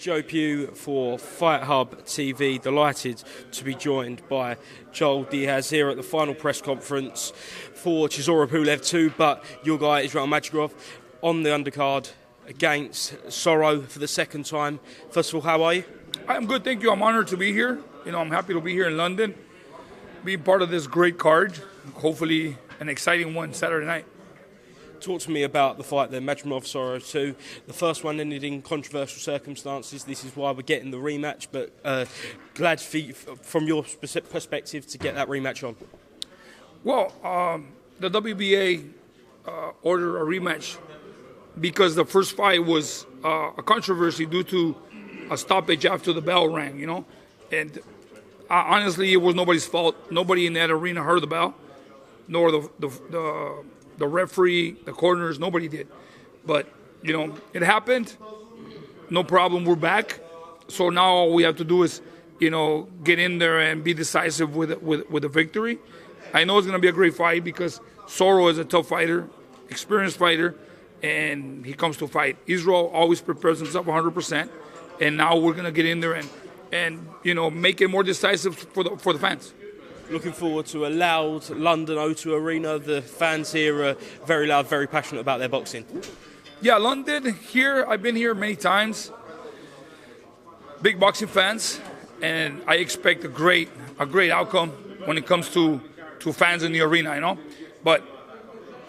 Joe Pugh for Fight Hub TV. Delighted to be joined by Joel Diaz here at the final press conference for Chisora Pulev 2, but your guy Israel Madjigorov on the undercard against Sorrow for the second time. First of all, how are you? I'm good, thank you. I'm honored to be here. I'm happy to be here in London, being part of this great card. Hopefully an exciting one Saturday night. Talk to me about the fight then, Madjigorov Sorrow 2. The first one ended in controversial circumstances. This is why we're getting the rematch, but glad from your perspective to get that rematch on. Well, the WBA ordered a rematch because the first fight was a controversy due to a stoppage after the bell rang, And honestly, it was nobody's fault. Nobody in that arena heard the bell, nor the referee, the corners, nobody did. But, it happened. No problem. We're back. So now all we have to do is, get in there and be decisive with a victory. I know it's going to be a great fight because Sorrow is a tough fighter, experienced fighter, and he comes to fight. Israel always prepares himself 100%, and now we're going to get in there and make it more decisive for the fans. Looking forward to a loud London O2 Arena. The fans here are very loud, very passionate about their boxing. Yeah, London, here, I've been here many times. Big boxing fans, and I expect a great outcome when it comes to fans in the arena, But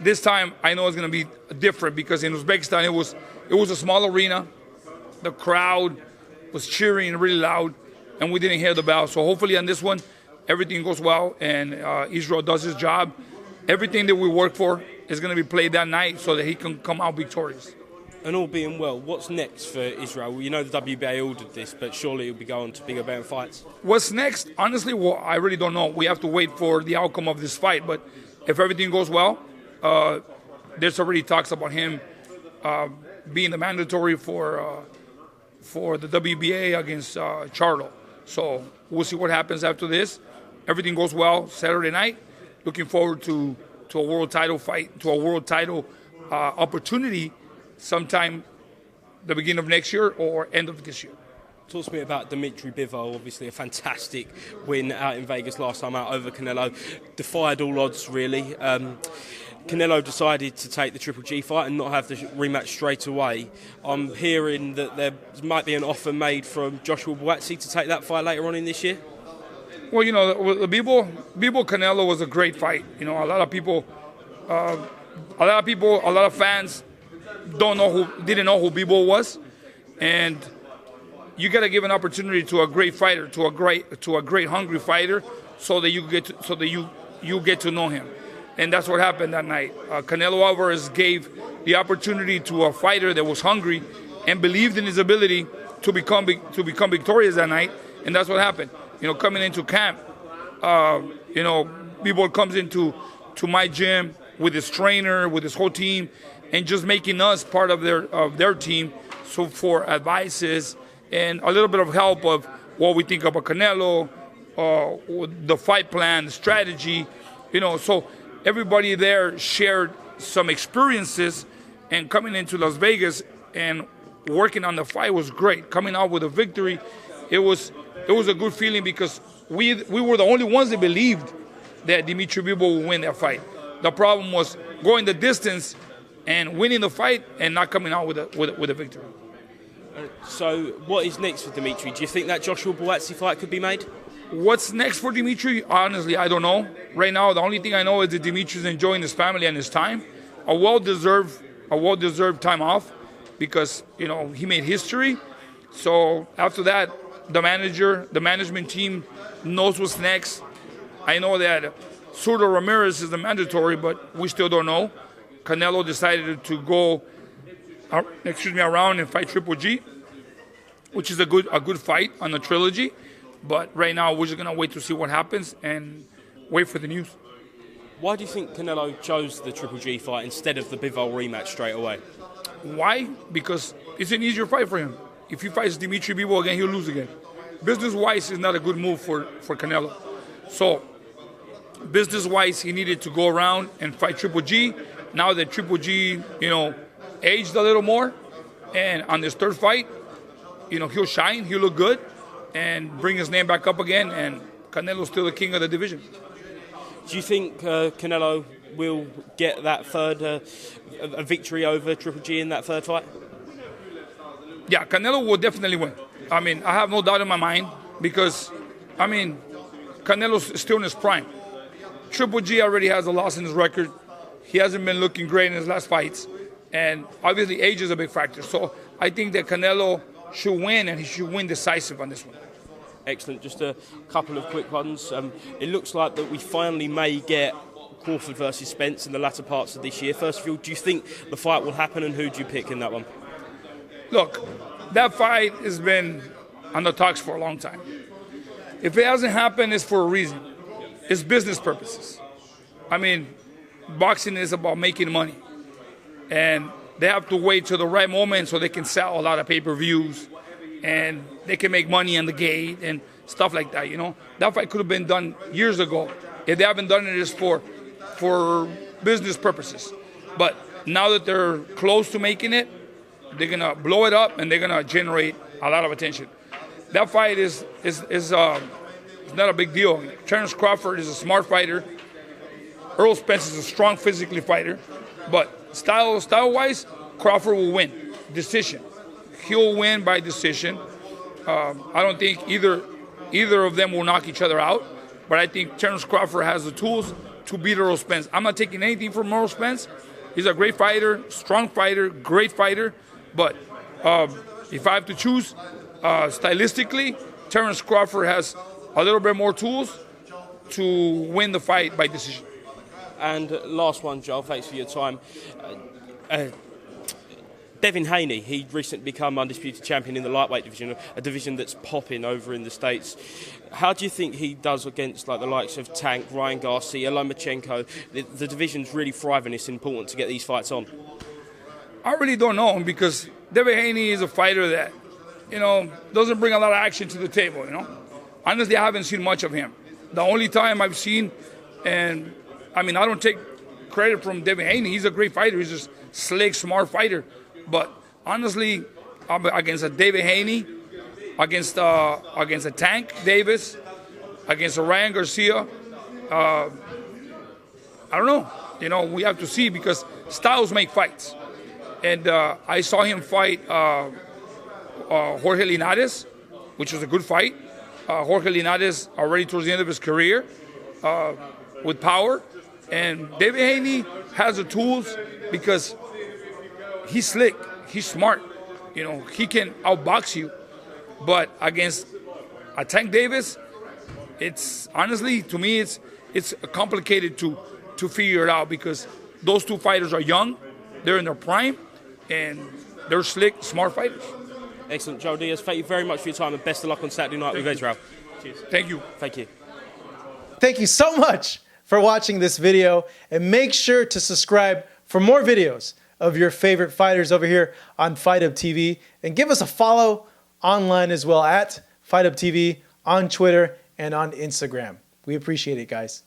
this time, I know it's going to be different because in Uzbekistan, it was a small arena. The crowd was cheering really loud, and we didn't hear the bell. So hopefully on this one, everything goes well, and Israel does his job. Everything that we work for is going to be played that night so that he can come out victorious. And all being well, what's next for Israel? The WBA ordered this, but surely he'll be going to bigger, better fights. What's next? Honestly, I really don't know. We have to wait for the outcome of this fight. But if everything goes well, there's already talks about him being the mandatory for the WBA against Charlo. So we'll see what happens after this. Everything goes well Saturday night. Looking forward to a world title fight, to a world title opportunity sometime the beginning of next year or end of this year. Talk to me about Dimitri Bivol, obviously a fantastic win out in Vegas last time out over Canelo. Defied all odds, really. Canelo decided to take the Triple G fight and not have the rematch straight away. I'm hearing that there might be an offer made from Joshua Buatsi to take that fight later on in this year. Well, the Bivol Canelo was a great fight. A lot of fans didn't know who Bivol was, and you got to give an opportunity to a great fighter, to a great hungry fighter, so that you get to know him. And that's what happened that night. Canelo Alvarez gave the opportunity to a fighter that was hungry and believed in his ability to become victorious that night, and that's what happened. Coming into camp, Bivol comes into my gym with his trainer, with his whole team, and just making us part of their team. So for advices and a little bit of help of what we think about Canelo, the fight plan, the strategy, so. Everybody there shared some experiences, and coming into Las Vegas and working on the fight was great. Coming out with a victory, it was a good feeling because we were the only ones that believed that Dimitri Bivol would win that fight. The problem was going the distance and winning the fight and not coming out with a victory. So what is next for Dimitri? Do you think that Joshua Buatsi fight could be made? What's next for Dimitri? Honestly, I don't know. Right now, the only thing I know is that Dimitri's enjoying his family and his time. A well-deserved time off because, he made history. So after that, the management team knows what's next. I know that Surdo Ramirez is the mandatory, but we still don't know. Canelo decided to go, around and fight Triple G, which is a good fight on the trilogy. But right now, we're just going to wait to see what happens and wait for the news. Why do you think Canelo chose the Triple G fight instead of the Bivol rematch straight away? Why? Because it's an easier fight for him. If he fights Dimitri Bivol again, he'll lose again. Business-wise, is not a good move for Canelo. So, business-wise, he needed to go around and fight Triple G. Now that Triple G, aged a little more, and on his third fight, he'll shine, he'll look good, and bring his name back up again. And Canelo's still the king of the division. Do you think Canelo will get that third a victory over Triple G in that third fight? Yeah, Canelo will definitely win. I mean, I have no doubt in my mind because, I mean, Canelo's still in his prime. Triple G already has a loss in his record. He hasn't been looking great in his last fights. And obviously age is a big factor. So I think that Canelo should win, and he should win decisive on this one. Excellent. Just a couple of quick ones. It looks like that we finally may get Crawford versus Spence in the latter parts of this year. First of all, do you think the fight will happen, and who do you pick in that one? Look, that fight has been on the talks for a long time. If it hasn't happened, it's for a reason. It's business purposes. I mean, boxing is about making money. And they have to wait till the right moment so they can sell a lot of pay-per-views and they can make money on the gate and stuff like that, That fight could have been done years ago. If they haven't done it, it's for business purposes. But now that they're close to making it, they're going to blow it up and they're going to generate a lot of attention. That fight is not a big deal. Terence Crawford is a smart fighter. Errol Spence is a strong physically fighter. But style-wise, Crawford will win. Decision. He'll win by decision. I don't think either of them will knock each other out. But I think Terence Crawford has the tools to beat Errol Spence. I'm not taking anything from Errol Spence. He's a great fighter, strong fighter, great fighter. But if I have to choose, stylistically, Terence Crawford has a little bit more tools to win the fight by decision. And last one, Joel, thanks for your time. Devin Haney, he recently become undisputed champion in the lightweight division, a division that's popping over in the States. How do you think he does against the likes of Tank, Ryan Garcia, Lomachenko? The division's really thriving. It's important to get these fights on. I really don't know him because Devin Haney is a fighter that, doesn't bring a lot of action to the table, Honestly, I haven't seen much of him. The only time I've seen, and I don't take credit from Devin Haney. He's a great fighter. He's just slick, smart fighter. But honestly, against a Devin Haney, against a Tank Davis, against a Ryan Garcia, I don't know. We have to see because styles make fights. And I saw him fight Jorge Linares, which was a good fight. Jorge Linares already towards the end of his career with power. And David Haney has the tools because he's slick, he's smart. He can outbox you. But against a Tank Davis, it's honestly, to me, it's complicated to figure it out because those two fighters are young, they're in their prime, and they're slick, smart fighters. Excellent, Joel Diaz. Thank you very much for your time and best of luck on Saturday night with Errol. Cheers. Thank you. Thank you. Thank you so much for watching this video, and make sure to subscribe for more videos of your favorite fighters over here on Fight Up TV, and give us a follow online as well at Fight Up TV on Twitter and on Instagram. We appreciate it, guys.